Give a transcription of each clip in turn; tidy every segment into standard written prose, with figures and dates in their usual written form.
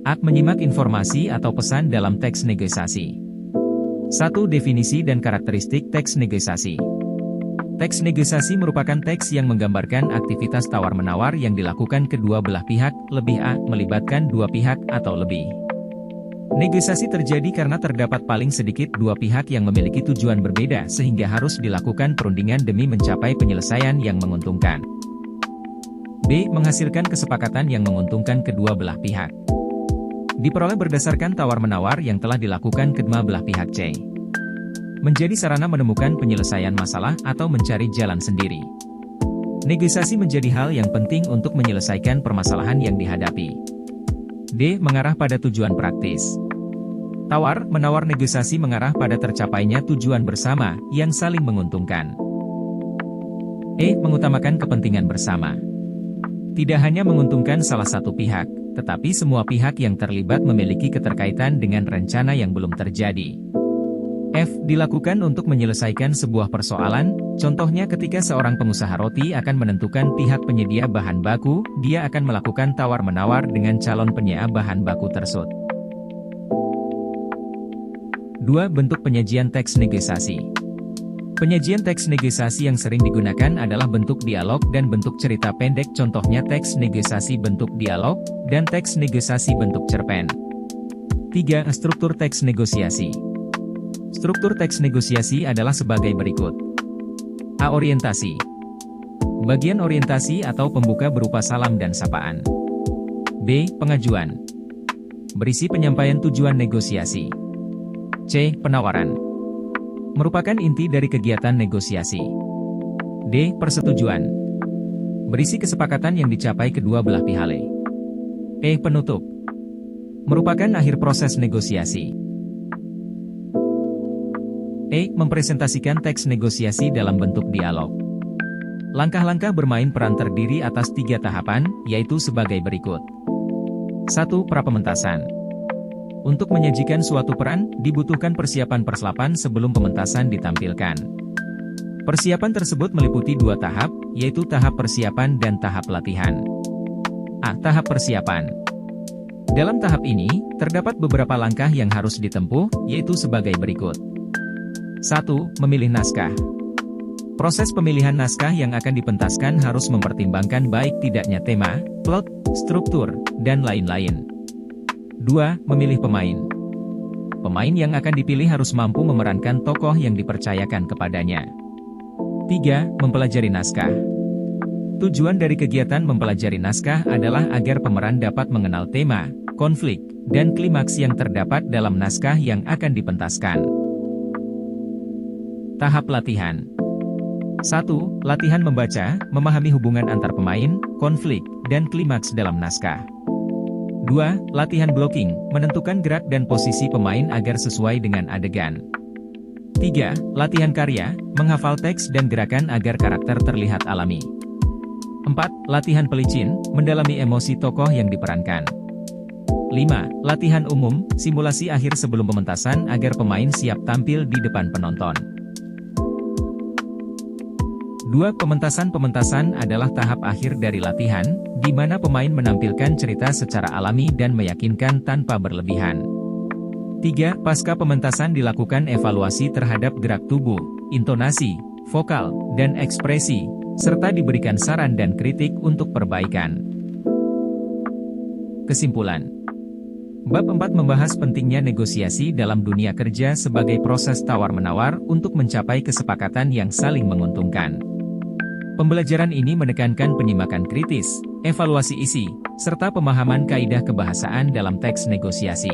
A. Menyimak informasi atau pesan dalam teks negosiasi. 1. Definisi dan karakteristik teks negosiasi. Teks negosiasi merupakan teks yang menggambarkan aktivitas tawar-menawar yang dilakukan kedua belah pihak, lebih A. Melibatkan dua pihak atau lebih. Negosiasi terjadi karena terdapat paling sedikit dua pihak yang memiliki tujuan berbeda sehingga harus dilakukan perundingan demi mencapai penyelesaian yang menguntungkan. B. Menghasilkan kesepakatan yang menguntungkan kedua belah pihak. Diperoleh berdasarkan tawar-menawar yang telah dilakukan kedua belah pihak C. Menjadi sarana menemukan penyelesaian masalah atau mencari jalan sendiri. Negosiasi menjadi hal yang penting untuk menyelesaikan permasalahan yang dihadapi. D. Mengarah pada tujuan praktis. Tawar-menawar negosiasi mengarah pada tercapainya tujuan bersama yang saling menguntungkan. E. Mengutamakan kepentingan bersama. Tidak hanya menguntungkan salah satu pihak, tetapi semua pihak yang terlibat memiliki keterkaitan dengan rencana yang belum terjadi. F. Dilakukan untuk menyelesaikan sebuah persoalan, contohnya ketika seorang pengusaha roti akan menentukan pihak penyedia bahan baku, dia akan melakukan tawar-menawar dengan calon penyedia bahan baku tersebut. 2. Bentuk penyajian teks negosiasi. Penyajian teks negosiasi yang sering digunakan adalah bentuk dialog dan bentuk cerita pendek, contohnya teks negosiasi bentuk dialog, dan teks negosiasi bentuk cerpen. 3. Struktur teks negosiasi. Struktur teks negosiasi adalah sebagai berikut. A. Orientasi. Bagian orientasi atau pembuka berupa salam dan sapaan. B. Pengajuan. Berisi penyampaian tujuan negosiasi. C. Penawaran. Merupakan inti dari kegiatan negosiasi. D. Persetujuan. Berisi kesepakatan yang dicapai kedua belah pihak. E. Penutup. Merupakan akhir proses negosiasi. E. Mempresentasikan teks negosiasi dalam bentuk dialog. Langkah-langkah bermain peran terdiri atas 3 tahapan, yaitu sebagai berikut. 1. Prapementasan. Untuk menyajikan suatu peran, dibutuhkan persiapan persiapan sebelum pementasan ditampilkan. Persiapan tersebut meliputi 2 tahap, yaitu tahap persiapan dan tahap latihan. A. Tahap persiapan. Dalam tahap ini, terdapat beberapa langkah yang harus ditempuh, yaitu sebagai berikut. 1. Memilih naskah. Proses pemilihan naskah yang akan dipentaskan harus mempertimbangkan baik tidaknya tema, plot, struktur, dan lain-lain. 2. Memilih pemain. Pemain yang akan dipilih harus mampu memerankan tokoh yang dipercayakan kepadanya. 3. Mempelajari naskah. Tujuan dari kegiatan mempelajari naskah adalah agar pemeran dapat mengenal tema, konflik, dan klimaks yang terdapat dalam naskah yang akan dipentaskan. Tahap latihan. 1. Latihan membaca, memahami hubungan antar pemain, konflik, dan klimaks dalam naskah. 2. Latihan blocking, menentukan gerak dan posisi pemain agar sesuai dengan adegan. 3. Latihan karya, menghafal teks dan gerakan agar karakter terlihat alami. 4. Latihan pelicin, mendalami emosi tokoh yang diperankan. 5. Latihan umum, simulasi akhir sebelum pementasan agar pemain siap tampil di depan penonton. 2. Pementasan adalah tahap akhir dari latihan, di mana pemain menampilkan cerita secara alami dan meyakinkan tanpa berlebihan. 3. Pasca pementasan dilakukan evaluasi terhadap gerak tubuh, intonasi, vokal, dan ekspresi, serta diberikan saran dan kritik untuk perbaikan. Kesimpulan. Bab 4 membahas pentingnya negosiasi dalam dunia kerja sebagai proses tawar-menawar untuk mencapai kesepakatan yang saling menguntungkan. Pembelajaran ini menekankan penyimakan kritis, evaluasi isi, serta pemahaman kaidah kebahasaan dalam teks negosiasi.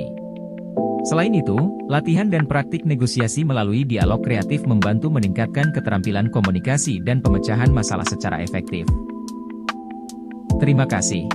Selain itu, latihan dan praktik negosiasi melalui dialog kreatif membantu meningkatkan keterampilan komunikasi dan pemecahan masalah secara efektif. Terima kasih.